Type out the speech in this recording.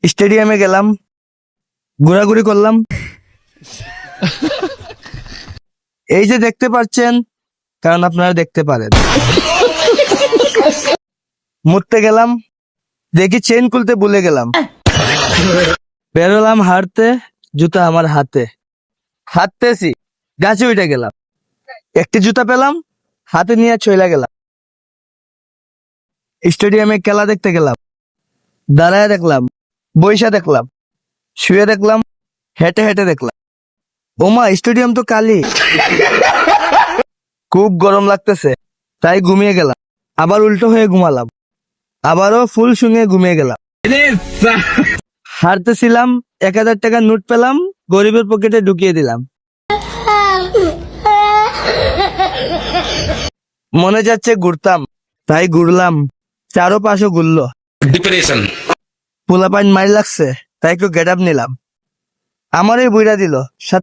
স্টেডিয়ামে গেলাম, ঘোরাঘুরি করলাম। এই যে দেখতে পাচ্ছেন, কারণ আপনারা দেখতে পারেন। মুততে গেলাম, দেখি চেইন খুলতে ভুলে গেলাম। বেরোলাম হাঁটতে, জুতা আমার হাতে। হাঁটতেছি, গাছে উঠে গেলাম। একটি জুতা পেলাম, হাতে নিয়ে চলে গেলাম। স্টেডিয়ামে খেলা দেখতে গেলাম, দাঁড়ায় দেখলাম, বইসা দেখলাম, শুয়ে দেখলাম, হেঁটে হেঁটে দেখলাম। ওমা, স্টেডিয়াম তো খালি। খুব গরম লাগতেছে, তাই ঘুমিয়ে গেলাম। আবার উল্টো হয়ে ঘুমালাম, আবারও ফুল শুঙে ঘুমিয়ে গেলাম। হারতেছিলাম, 1,000 টাকার নোট পেলাম, গরিবের পকেটে ঢুকিয়ে দিলাম। মনে যাচ্ছে ঘুরতাম, তাই ঘুরলাম। চারো পাশও ঘুরলো। ডিপ্রেশন। পোলাপাইন মাইর লাগছে, তাই একটু গেট আপ নিলাম। আমারই বুইড়া দিল